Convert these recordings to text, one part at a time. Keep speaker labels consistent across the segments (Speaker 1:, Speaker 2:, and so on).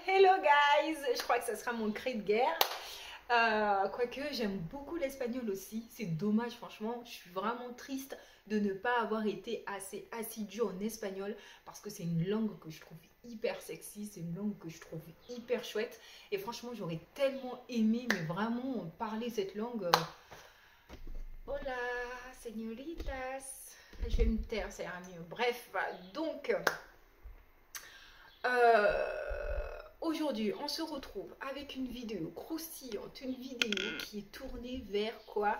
Speaker 1: Hello guys, je crois que ça sera mon cri de guerre. Quoique j'aime beaucoup l'espagnol aussi, c'est dommage franchement, je suis vraiment triste de ne pas avoir été assez assidue en espagnol parce que c'est une langue que je trouve hyper sexy, c'est une langue que je trouve hyper chouette et franchement j'aurais tellement aimé mais vraiment parler cette langue. Hola, señoritas, je vais me taire, ça ira mieux. Bref, donc aujourd'hui, on se retrouve avec une vidéo croustillante, une vidéo qui est tournée vers quoi?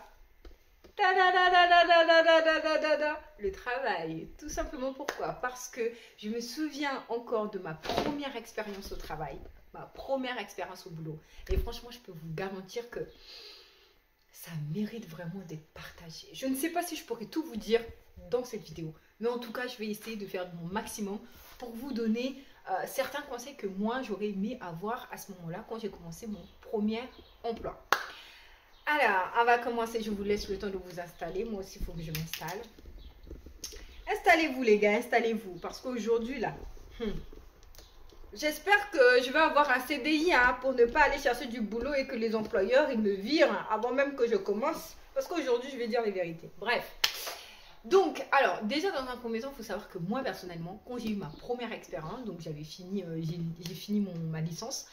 Speaker 1: Le travail. Tout simplement pourquoi? Parce que je me souviens encore de ma première expérience au travail, ma première expérience au boulot. Et franchement, je peux vous garantir que ça mérite vraiment d'être partagé. Je ne sais pas si je pourrais tout vous dire dans cette vidéo, mais en tout cas, je vais essayer de faire mon maximum pour vous donner certains conseils que moi j'aurais aimé avoir à ce moment-là quand j'ai commencé mon premier emploi. Alors, on va commencer, je vous laisse le temps de vous installer. Moi aussi, il faut que je m'installe. Installez-vous les gars, installez-vous. Parce qu'aujourd'hui là, j'espère que je vais avoir un CDI pour ne pas aller chercher du boulot et que les employeurs ils me virent avant même que je commence. Parce qu'aujourd'hui, je vais dire les vérités. Bref. Donc, alors, déjà dans un premier temps, il faut savoir que moi, personnellement, quand j'ai eu ma première expérience, donc j'avais fini, j'ai fini ma licence,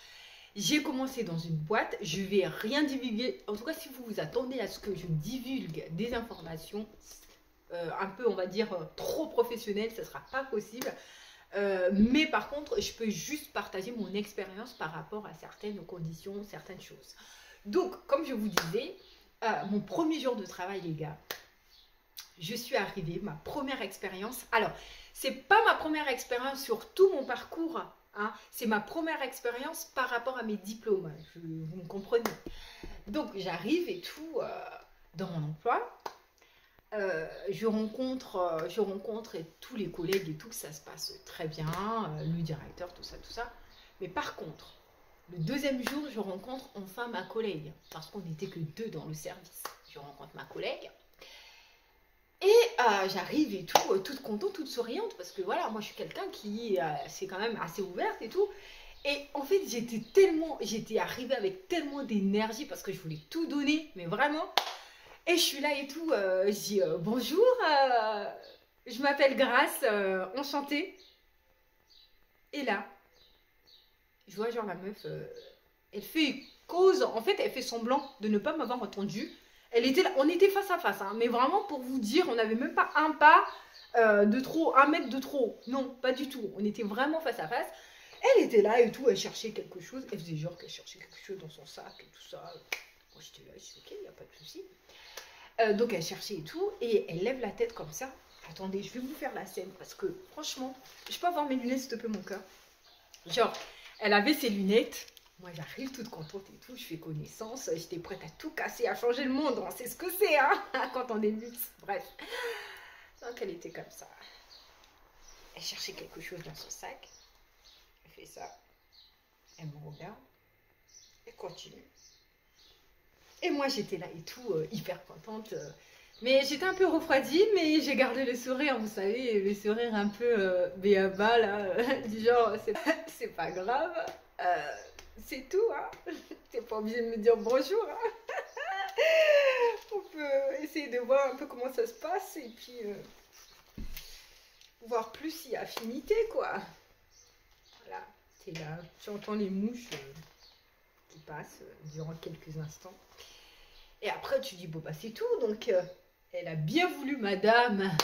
Speaker 1: j'ai commencé dans une boîte, je vais rien divulguer. En tout cas, si vous vous attendez à ce que je divulgue des informations un peu, on va dire, trop professionnelles, ce ne sera pas possible. Mais par contre, je peux juste partager mon expérience par rapport à certaines conditions, certaines choses. Donc, comme je vous disais, mon premier jour de travail, les gars, je suis arrivée, ma première expérience. Alors, c'est pas ma première expérience sur tout mon parcours, hein, c'est ma première expérience par rapport à mes diplômes. Vous me comprenez? Donc, j'arrive et tout dans mon emploi. Je rencontre tous les collègues et tout, ça se passe très bien, le directeur, tout ça. Mais par contre, le deuxième jour, je rencontre enfin ma collègue, parce qu'on n'était que deux dans le service. Je rencontre ma collègue. Et j'arrive et tout, toute contente, toute souriante, parce que voilà, moi je suis quelqu'un qui c'est quand même assez ouverte et tout. Et en fait, j'étais arrivée avec tellement d'énergie parce que je voulais tout donner, mais vraiment. Et je suis là et tout, je dis bonjour, je m'appelle Grace, enchantée. Et là, je vois genre la meuf, elle fait cause, en fait elle fait semblant de ne pas m'avoir entendu. Elle était là, on était face à face, hein, mais vraiment pour vous dire, on n'avait même pas un pas de trop, un mètre de trop. Non, pas du tout. On était vraiment face à face. Elle était là et tout, elle cherchait quelque chose. Elle faisait genre qu'elle cherchait quelque chose dans son sac et tout ça. Moi j'étais là, je dis ok, il n'y a pas de souci. Donc elle cherchait et tout, et elle lève la tête comme ça. Attendez, je vais vous faire la scène parce que franchement, je peux avoir mes lunettes s'il te plaît mon cœur. Genre, elle avait ses lunettes. Moi, j'arrive toute contente et tout, je fais connaissance, j'étais prête à tout casser, à changer le monde, on sait ce que c'est, hein, quand on débute, bref. Donc, elle était comme ça. Elle cherchait quelque chose dans son sac. Elle fait ça. Elle me regarde. Elle continue. Et moi, j'étais là et tout, hyper contente. Mais j'étais un peu refroidie, mais j'ai gardé le sourire, vous savez, le sourire un peu béaba, là, du genre, c'est pas grave. C'est tout, hein. T'es pas obligé de me dire bonjour, hein. On peut essayer de voir un peu comment ça se passe et puis voir plus s'il y a affinité, quoi. Voilà, t'es là, tu entends les mouches qui passent durant quelques instants. Et après, tu dis, bon, bah c'est tout. Donc, elle a bien voulu, madame,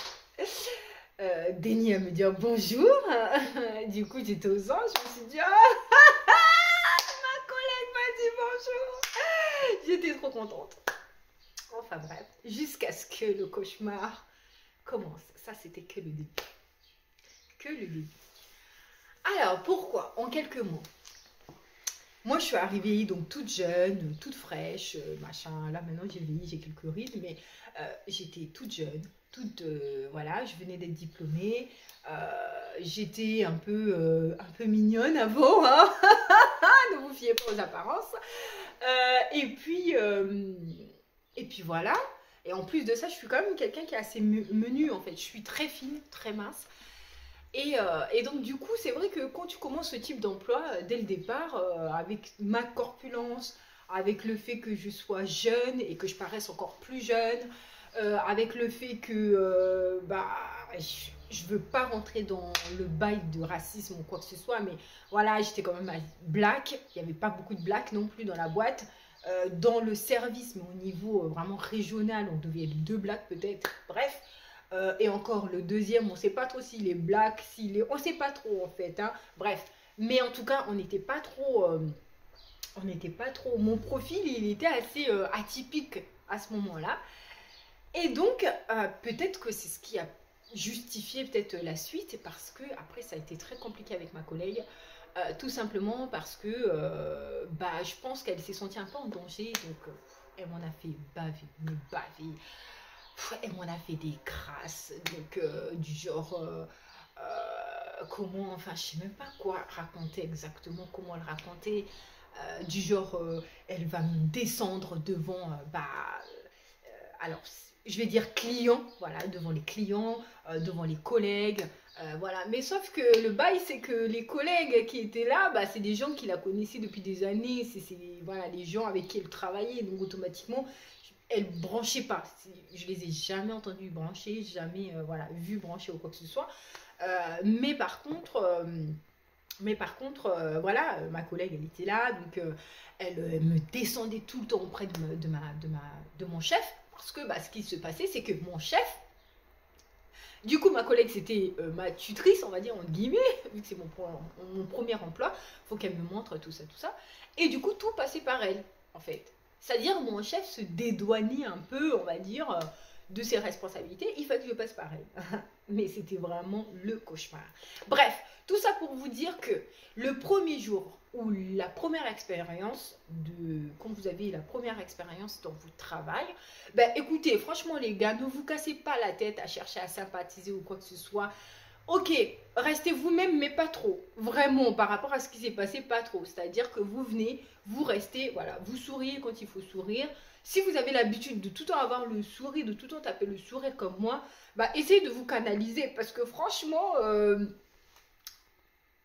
Speaker 1: daigner à me dire bonjour. Du coup, j'étais aux anges, je me suis dit, ah, bonjour. J'étais trop contente. Enfin bref, jusqu'à ce que le cauchemar commence. Ça, c'était que le début. Que le début. Alors, pourquoi? En quelques mots. Moi, je suis arrivée donc toute jeune, toute fraîche, machin. Là, maintenant, j'ai vieilli, j'ai quelques rides, mais j'étais toute jeune, voilà, je venais d'être diplômée. J'étais un peu mignonne avant, hein. Ne vous fiez pas aux apparences. Et puis voilà. Et en plus de ça, je suis quand même quelqu'un qui est assez menu, en fait. Je suis très fine, très mince. Et donc du coup, c'est vrai que quand tu commences ce type d'emploi, dès le départ, avec ma corpulence, avec le fait que je sois jeune et que je paraisse encore plus jeune, avec le fait que je veux pas rentrer dans le bail de racisme ou quoi que ce soit, mais voilà, j'étais quand même black, il n'y avait pas beaucoup de black non plus dans la boîte. Dans le service, mais au niveau vraiment régional, on devait être 2 blacks peut-être, bref. Et encore le deuxième, on ne sait pas trop s'il est black, on ne sait pas trop en fait, hein. Bref, mais en tout cas, on n'était pas trop, mon profil, il était assez atypique à ce moment-là. Et donc, peut-être que c'est ce qui a justifié peut-être la suite, parce que après, ça a été très compliqué avec ma collègue. Tout simplement parce que je pense qu'elle s'est sentie un peu en danger, donc elle m'en a fait baver, mais baver. Elle m'en a fait des crasses, donc du genre, comment, enfin je sais même pas quoi raconter exactement, comment elle racontait, du genre, elle va me descendre devant, alors je vais dire clients, voilà, devant les clients, devant les collègues, voilà. Mais sauf que le bail, c'est que les collègues qui étaient là, c'est des gens qui la connaissaient depuis des années, c'est voilà, les gens avec qui elle travaillait, donc automatiquement, elle branchait pas. Je les ai jamais entendus brancher, jamais voilà, vu brancher ou quoi que ce soit. Mais par contre, voilà, ma collègue, elle était là, donc elle me descendait tout le temps auprès de mon chef, parce que ce qui se passait, c'est que mon chef, du coup, ma collègue, c'était ma tutrice, on va dire, entre guillemets, vu que c'est mon premier emploi, il faut qu'elle me montre tout ça, tout ça. Et du coup, tout passait par elle, en fait. C'est-à-dire, mon chef se dédouanait un peu, on va dire, de ses responsabilités. Il fallait que je passe par elle. Mais c'était vraiment le cauchemar. Bref, tout ça pour vous dire que le premier jour ou la première expérience, quand vous avez la première expérience dans votre travail, écoutez, franchement les gars, ne vous cassez pas la tête à chercher à sympathiser ou quoi que ce soit. Ok, restez vous-même, mais pas trop. Vraiment, par rapport à ce qui s'est passé, pas trop. C'est-à-dire que vous venez, vous restez, voilà, vous souriez quand il faut sourire. Si vous avez l'habitude de tout le temps avoir le sourire, de tout le temps taper le sourire comme moi, essayez de vous canaliser. Parce que franchement,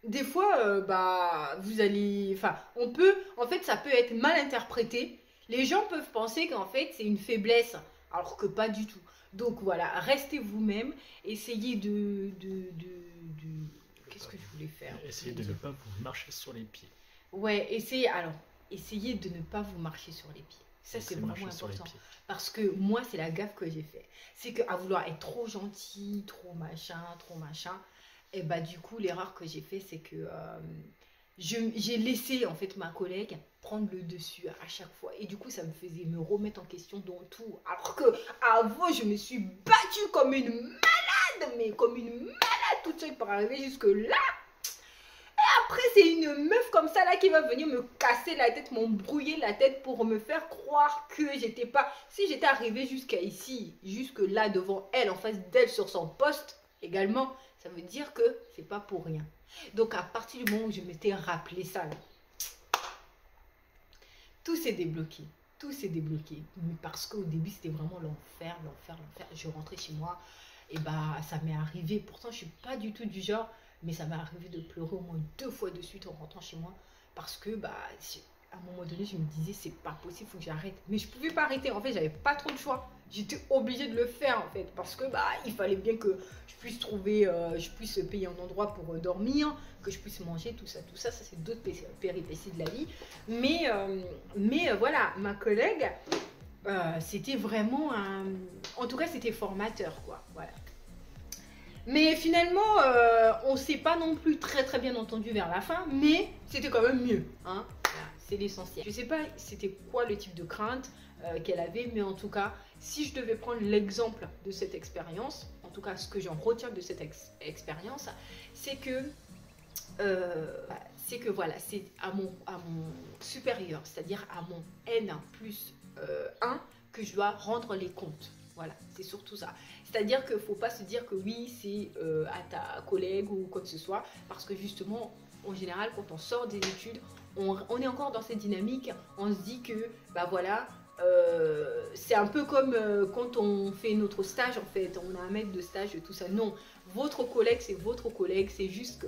Speaker 1: des fois, vous allez... Enfin, en fait, ça peut être mal interprété. Les gens peuvent penser qu'en fait, c'est une faiblesse, alors que pas du tout. Donc voilà, restez vous-même, essayez Qu'est-ce que je voulais faire?
Speaker 2: Essayez de ne pas vous marcher sur les pieds.
Speaker 1: Ouais, essayez de ne pas vous marcher sur les pieds. Ça, c'est vraiment important. Parce que moi, c'est la gaffe que j'ai fait. C'est qu'à vouloir être trop gentil, trop machin, et du coup, l'erreur que j'ai fait, c'est que j'ai laissé en fait ma collègue prendre le dessus à chaque fois. Et du coup, ça me faisait me remettre en question dans tout. Alors que avant, je me suis battue comme une malade, mais comme une malade toute seule pour arriver jusque là. Et après, c'est une meuf comme ça là qui va venir me casser la tête, m'embrouiller la tête pour me faire croire que j'étais pas... Si j'étais arrivée jusqu'à ici, jusque là devant elle, en face d'elle sur son poste également, ça veut dire que c'est pas pour rien. Donc à partir du moment où je m'étais rappelé ça, là, tout s'est débloqué. Tout s'est débloqué. Mais parce qu'au début, c'était vraiment l'enfer. Je rentrais chez moi et ça m'est arrivé. Pourtant, je suis pas du tout du genre, mais ça m'est arrivé de pleurer au moins 2 fois de suite en rentrant chez moi. Parce que, à un moment donné, je me disais, c'est pas possible, il faut que j'arrête. Mais je pouvais pas arrêter. En fait, j'avais pas trop de choix. J'étais obligée de le faire, en fait. Parce que, il fallait bien que je puisse je puisse payer un endroit pour dormir, que je puisse manger, tout ça. Ça, c'est d'autres péripéties de la vie. Mais voilà, ma collègue, c'était vraiment en tout cas, c'était formateur, quoi. Voilà. Mais finalement, on s'est pas non plus très très bien entendu vers la fin, mais c'était quand même mieux, hein. Voilà, c'est l'essentiel. Je sais pas c'était quoi le type de crainte qu'elle avait, mais en tout cas, si je devais prendre l'exemple de cette expérience, en tout cas ce que j'en retiens de cette expérience, c'est que c'est que voilà, c'est à mon supérieur, c'est-à-dire à mon N plus 1 que je dois rendre les comptes. Voilà, c'est surtout ça. C'est-à-dire qu'il ne faut pas se dire que oui, c'est à ta collègue ou quoi que ce soit, parce que justement, en général, quand on sort des études, on est encore dans cette dynamique, on se dit que, bah voilà, c'est un peu comme quand on fait notre stage, en fait, on a un maître de stage et tout ça. Non, votre collègue, c'est juste que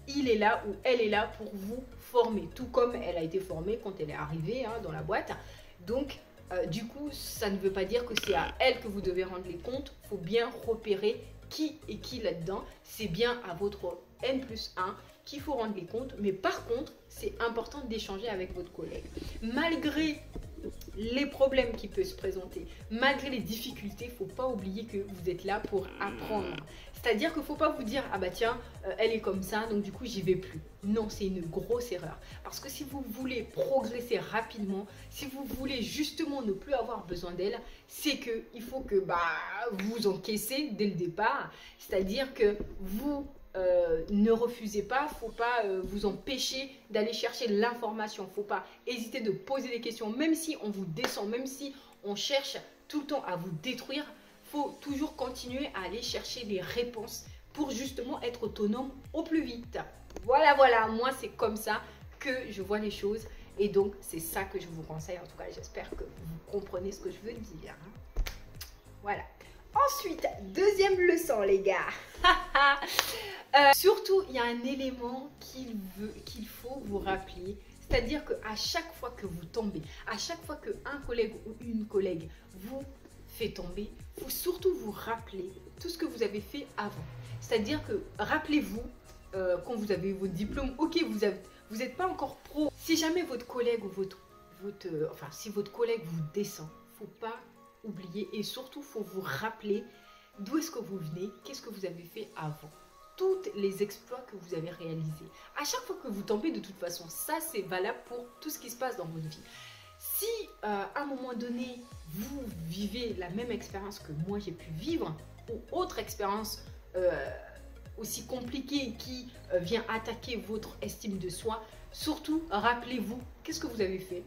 Speaker 1: il est là ou elle est là pour vous former, tout comme elle a été formée quand elle est arrivée hein, dans la boîte. Donc, du coup, ça ne veut pas dire que c'est à elle que vous devez rendre les comptes. Il faut bien repérer qui est qui là-dedans. C'est bien à votre N plus 1 qu'il faut rendre les comptes. Mais par contre, c'est important d'échanger avec votre collègue. Malgré les problèmes qui peuvent se présenter, malgré les difficultés, il ne faut pas oublier que vous êtes là pour apprendre. C'est-à-dire qu'il ne faut pas vous dire, ah bah tiens, elle est comme ça, donc du coup j'y vais plus. Non, c'est une grosse erreur. Parce que si vous voulez progresser rapidement, si vous voulez justement ne plus avoir besoin d'elle, c'est qu'il faut que vous encaissez dès le départ. C'est-à-dire que vous ne refusez pas, il ne faut pas vous empêcher d'aller chercher l'information. Il ne faut pas hésiter de poser des questions, même si on vous descend, même si on cherche tout le temps à vous détruire. Il faut toujours continuer à aller chercher les réponses pour justement être autonome au plus vite. Voilà, voilà, moi c'est comme ça que je vois les choses et donc c'est ça que je vous conseille. En tout cas, j'espère que vous comprenez ce que je veux dire. Voilà. Ensuite, deuxième leçon les gars. Surtout, il y a un élément qu'il faut vous rappeler. C'est-à-dire qu'à chaque fois que vous tombez, à chaque fois qu'un collègue ou une collègue vous fait tomber, il faut surtout vous rappeler tout ce que vous avez fait avant. C'est-à-dire que, rappelez-vous, quand vous avez eu votre diplôme, ok, vous n'êtes pas encore pro. Si jamais votre collègue ou si votre collègue vous descend, il ne faut pas oublier et surtout, il faut vous rappeler d'où est-ce que vous venez, qu'est-ce que vous avez fait avant. Toutes les exploits que vous avez réalisés. À chaque fois que vous tombez, de toute façon, ça c'est valable pour tout ce qui se passe dans votre vie. Si à un moment donné, vous vivez la même expérience que moi j'ai pu vivre, ou autre expérience aussi compliquée qui vient attaquer votre estime de soi, surtout rappelez-vous qu'est-ce que vous avez fait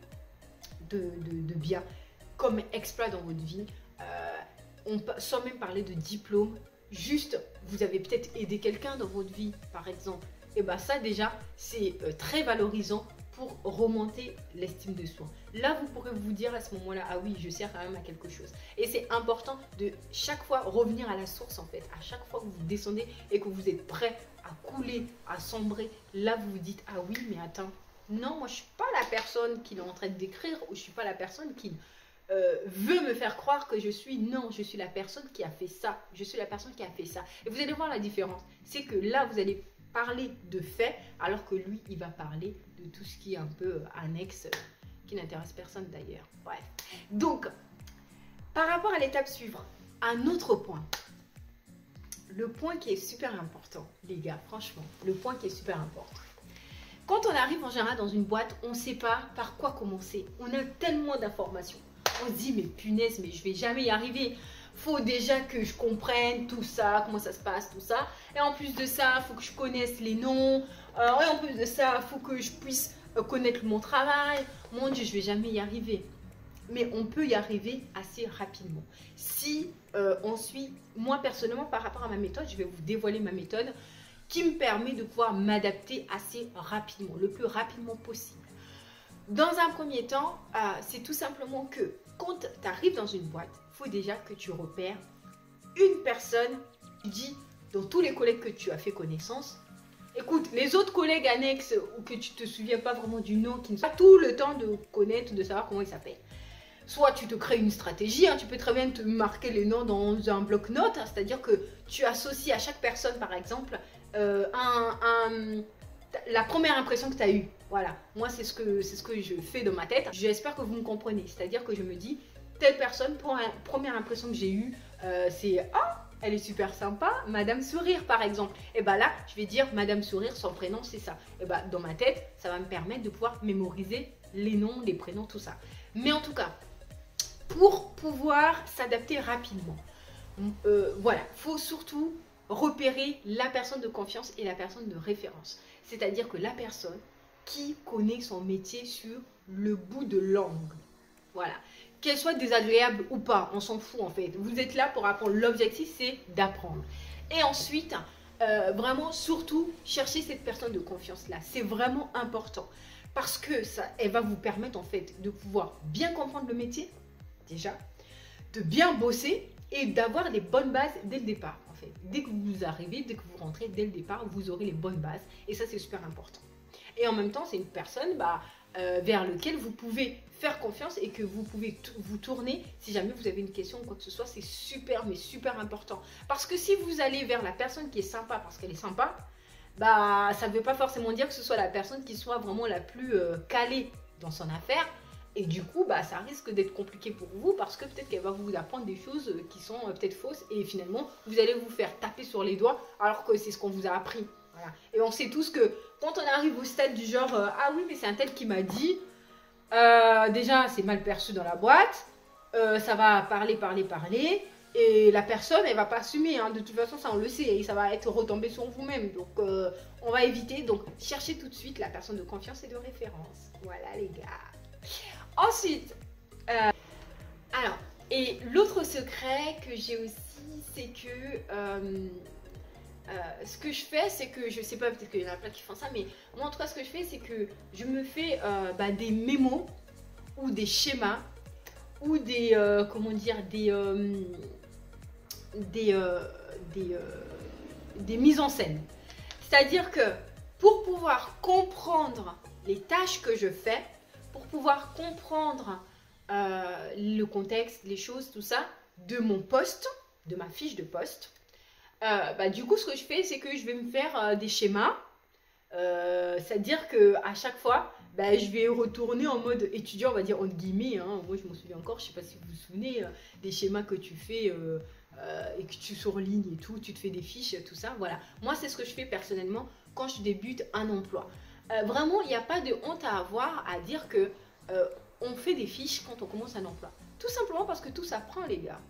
Speaker 1: de bien comme exploit dans votre vie. Sans même parler de diplôme, juste vous avez peut-être aidé quelqu'un dans votre vie par exemple. Et bien ça déjà c'est très valorisant pour remonter l'estime de soi. Là, vous pourrez vous dire à ce moment-là, ah oui, je sers quand même à quelque chose. Et c'est important de chaque fois revenir à la source en fait. À chaque fois que vous descendez et que vous êtes prêt à couler, à sombrer, là vous vous dites, ah oui, mais attends, non, moi je suis pas la personne qui est en train de décrire ou je suis pas la personne qui veut me faire croire que je suis. Non, je suis la personne qui a fait ça. Je suis la personne qui a fait ça. Et vous allez voir la différence. C'est que là, vous allez parler de faits alors que lui, il va parler de tout ce qui est un peu annexe, qui n'intéresse personne d'ailleurs. Bref. Donc, par rapport à l'étape suivante, un autre point. Le point qui est super important, les gars, franchement, le point qui est super important. Quand on arrive en général dans une boîte, on ne sait pas par quoi commencer. On a tellement d'informations. On se dit, mais punaise, mais je vais jamais y arriver. Faut déjà que je comprenne tout ça, comment ça se passe, tout ça. Et en plus de ça, il faut que je connaisse les noms. Et en plus de ça, il faut que je puisse connaître mon travail. Mon Dieu, je vais jamais y arriver. Mais on peut y arriver assez rapidement. Si on suit, moi personnellement, par rapport à ma méthode, je vais vous dévoiler ma méthode qui me permet de pouvoir m'adapter assez rapidement, le plus rapidement possible. Dans un premier temps, c'est tout simplement que quand tu arrives dans une boîte, il faut déjà que tu repères une personne qui dit dans tous les collègues que tu as fait connaissance. Écoute, les autres collègues annexes ou que tu ne te souviens pas vraiment du nom, qui n'ont pas tout le temps de connaître, de savoir comment ils s'appellent. Soit tu te crées une stratégie, tu peux très bien te marquer les noms dans un bloc-notes, c'est-à-dire que tu associes à chaque personne, par exemple, la première impression que tu as eue. Voilà, moi c'est ce que je fais dans ma tête. J'espère que vous me comprenez. C'est-à-dire que je me dis, telle personne, première impression que j'ai eue, c'est « Ah, elle est super sympa, Madame Sourire par exemple. » Et bien là, je vais dire Madame Sourire, son prénom c'est ça. Et bien dans ma tête, ça va me permettre de pouvoir mémoriser les noms, les prénoms, tout ça. Mais en tout cas, pour pouvoir s'adapter rapidement, voilà, il faut surtout repérer la personne de confiance et la personne de référence. C'est-à-dire que la personne qui connaît son métier sur le bout de l'ongle. Voilà. Qu'elle soit désagréable ou pas, on s'en fout en fait. Vous êtes là pour apprendre. L'objectif, c'est d'apprendre. Et ensuite, vraiment, surtout, cherchez cette personne de confiance-là. C'est vraiment important. Parce que ça, elle va vous permettre en fait de pouvoir bien comprendre le métier, déjà, de bien bosser et d'avoir les bonnes bases dès le départ. En fait. Dès que vous arrivez, dès que vous rentrez, dès le départ, vous aurez les bonnes bases. Et ça, c'est super important. Et en même temps, c'est une personne vers laquelle vous pouvez faire confiance et que vous pouvez vous tourner si jamais vous avez une question ou quoi que ce soit. C'est super, mais super important. Parce que si vous allez vers la personne qui est sympa parce qu'elle est sympa, ça ne veut pas forcément dire que ce soit la personne qui soit vraiment la plus calée dans son affaire. Et du coup, ça risque d'être compliqué pour vous parce que peut-être qu'elle va vous apprendre des choses qui sont peut-être fausses. Et finalement, vous allez vous faire taper sur les doigts alors que c'est ce qu'on vous a appris. Voilà. Et on sait tous que quand on arrive au stade du genre ah oui, mais c'est un tel qui m'a dit, déjà, c'est mal perçu dans la boîte. Ça va parler. Et la personne, elle va pas assumer. Hein. De toute façon, ça, on le sait. Et ça va être retombé sur vous-même. Donc, on va éviter. Donc, cherchez tout de suite la personne de confiance et de référence. Voilà, les gars. Ensuite, alors, et l'autre secret que j'ai aussi, c'est que ce que je fais, c'est que, je sais pas, peut-être qu'il y en a plein qui font ça, mais moi, en tout cas, ce que je fais, c'est que je me fais des mémos ou des schémas ou des, comment dire, des mises en scène. C'est-à-dire que pour pouvoir comprendre les tâches que je fais, pour pouvoir comprendre le contexte, les choses, tout ça, de mon poste, de ma fiche de poste, du coup, ce que je fais, c'est que je vais me faire des schémas. C'est-à-dire qu'à chaque fois, je vais retourner en mode étudiant, on va dire entre guillemets. Hein. Moi, je m'en souviens encore, je ne sais pas si vous vous souvenez, des schémas que tu fais et que tu surlignes et tout, tu te fais des fiches, tout ça. Voilà. Moi, c'est ce que je fais personnellement quand je débute un emploi. Vraiment, il n'y a pas de honte à avoir à dire que on fait des fiches quand on commence un emploi. Tout simplement parce que tout s'apprend, les gars.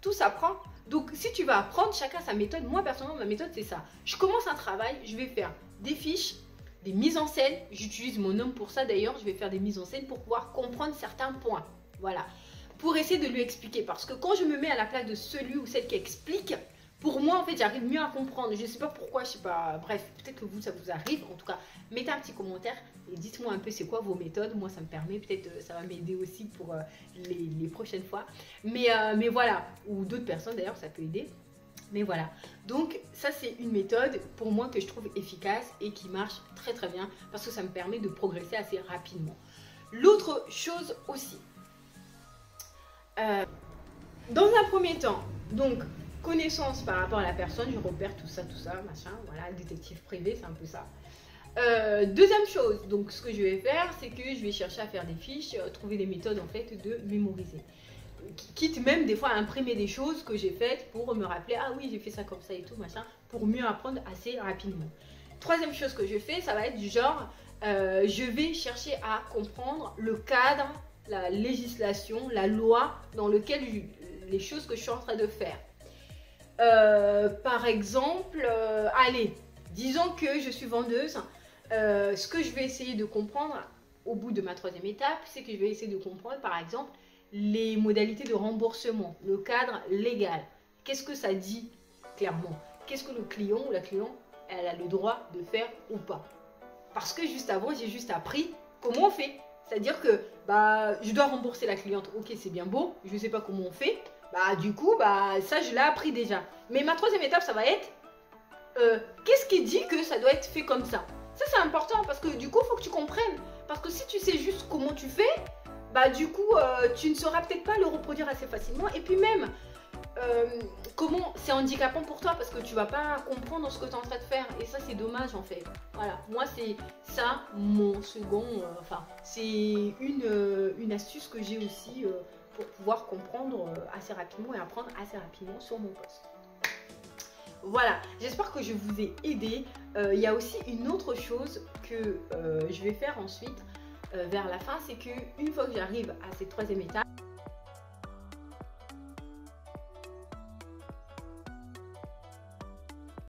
Speaker 1: Tout s'apprend. Donc, si tu vas apprendre, chacun sa méthode. Moi, personnellement, ma méthode, c'est ça. Je commence un travail, je vais faire des fiches, des mises en scène. J'utilise mon nom pour ça, d'ailleurs. Je vais faire des mises en scène pour pouvoir comprendre certains points. Voilà. Pour essayer de lui expliquer. Parce que quand je me mets à la place de celui ou celle qui explique, pour moi, en fait, j'arrive mieux à comprendre. Je ne sais pas pourquoi, je sais pas. Bref, peut-être que vous, ça vous arrive. En tout cas, mettez un petit commentaire et dites-moi un peu c'est quoi vos méthodes. Moi, ça me permet, peut-être, ça va m'aider aussi pour les prochaines fois. Mais voilà, ou d'autres personnes d'ailleurs, ça peut aider. Mais voilà. Donc, ça, c'est une méthode pour moi que je trouve efficace et qui marche très très bien parce que ça me permet de progresser assez rapidement. L'autre chose aussi, dans un premier temps, donc, connaissance par rapport à la personne, je repère tout ça, machin, voilà, détective privé, c'est un peu ça. Deuxième chose, donc ce que je vais faire, c'est que je vais chercher à faire des fiches, trouver des méthodes en fait de mémoriser. Quitte même des fois à imprimer des choses que j'ai faites pour me rappeler, ah oui, j'ai fait ça comme ça et tout, machin, pour mieux apprendre assez rapidement. Troisième chose que je fais, ça va être du genre, je vais chercher à comprendre le cadre, la législation, la loi dans lequel les choses que je suis en train de faire. Par exemple, allez, disons que je suis vendeuse, ce que je vais essayer de comprendre au bout de ma troisième étape, c'est que je vais essayer de comprendre par exemple les modalités de remboursement, le cadre légal. Qu'est-ce que ça dit clairement? Qu'est-ce que le client ou la cliente, elle a le droit de faire ou pas? Parce que juste avant, j'ai juste appris comment on fait. C'est-à-dire que je dois rembourser la cliente, ok, c'est bien beau, je ne sais pas comment on fait. Du coup, ça, je l'ai appris déjà. Mais ma troisième étape, ça va être qu'est-ce qui dit que ça doit être fait comme ça? Ça, c'est important parce que du coup, il faut que tu comprennes. Parce que si tu sais juste comment tu fais, du coup, tu ne sauras peut-être pas le reproduire assez facilement. Et puis même, comment c'est handicapant pour toi parce que tu vas pas comprendre ce que tu es en train de faire. Et ça, c'est dommage en fait. Voilà, moi, c'est ça mon second. C'est une astuce que j'ai aussi pour pouvoir comprendre assez rapidement et apprendre assez rapidement sur mon poste. Voilà, j'espère que je vous ai aidé. Il y a aussi une autre chose que je vais faire ensuite vers la fin, c'est que une fois que j'arrive à cette troisième étape,